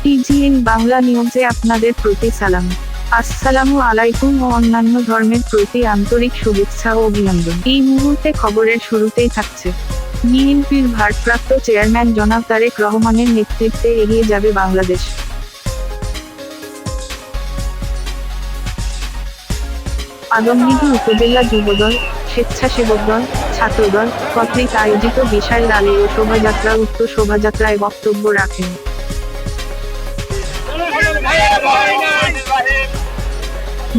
TGN Bangla নিউজে আপনাদের প্রতি সালাম। আসসালামু আলাইকুম ও অন্যান্য ধর্মের প্রতি আন্তরিক শুভেচ্ছা ও অভিনন্দন। এই মুহূর্তে খবরের শুরুতেই থাকছে, বিএনপির ভারপ্রাপ্ত চেয়ারম্যান জনাব তারেক রহমানের নেতৃত্বে এগিয়ে যাবে বাংলাদেশ। আদমদীঘি উপজেলা যুবদল, স্বেচ্ছাসেবক দল, ছাত্রদল কর্তৃক আয়োজিত বিশাল র্যালি ও শোভাযাত্রা উক্ত শোভাযাত্রায় বক্তব্য রাখেন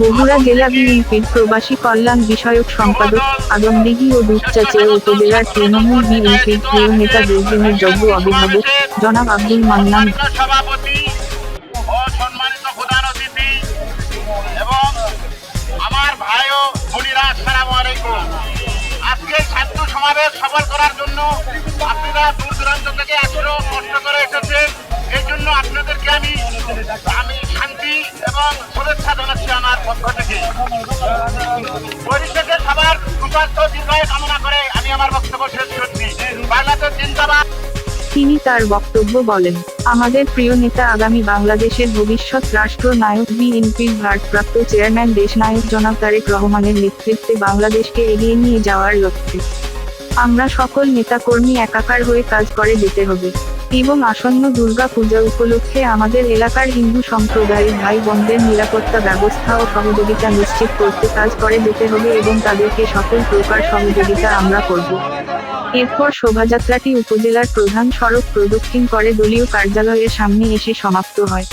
বগুড়া জেলা বিএনপির প্রবাসী কল্যাণ বিষয়ক সম্পাদক, আদমদীঘি ও দুপচাঁচিয়া উপজেলার তৃণমূল বিএনপির প্রিয় নেতা দেশপ্রেমের যোগ্য অভিভাবক জনাব আব্দুল মান্নান, সভাপতি ও সম্মানিত প্রধান অতিথি এবং আমার ভাই ও বোনেরা, আসসালামু আলাইকুম। আজকে ছাত্র সমাবেশ সফল করার জন্য আপনারা দূর দূরান্ত থেকে এত কষ্ট করে এসেছেন। এই জন্য আপনাদেরকে আমি শান্তি এবং শুভেচ্ছা জানাচ্ছি আমার পক্ষ থেকে। পরিশেষে সবার সুস্বাস্থ্য দীর্ঘায়ু কামনা করে আমি আমার বক্তব্য শেষ করছি। বাংলাদেশ জিন্দাবাদ। তিনি তার বক্তব্য বলেন, আমাদের প্রিয় নেতা আগামী বাংলাদেশের ভবিষ্যৎ রাষ্ট্রনায়ক বিএনপির ভারপ্রাপ্ত চেয়ারম্যান দেশনায়ক জনাব তারেক রহমানের নেতৃত্বে বাংলাদেশকে এগিয়ে নিয়ে যাওয়ার লক্ষ্যে আমরা সকল নেতাকর্মী একাকার হয়ে কাজ করে যেতে হবে এবং আসন্ন দুর্গা পূজা উপলক্ষে আমাদের এলাকার হিন্দু সম্প্রদায়ের ভাই বোনদের নিরাপত্তা ব্যবস্থা ও সহযোগিতা নিশ্চিত করতে কাজ করে যেতে হবে এবং তাদেরকে সকল প্রকার সহযোগিতা আমরা করব। এরপর শোভাযাত্রাটি উপজেলার প্রধান সড়ক প্রদক্ষিণ করে দলীয় কার্যালয়ের সামনে এসে সমাপ্ত হয়।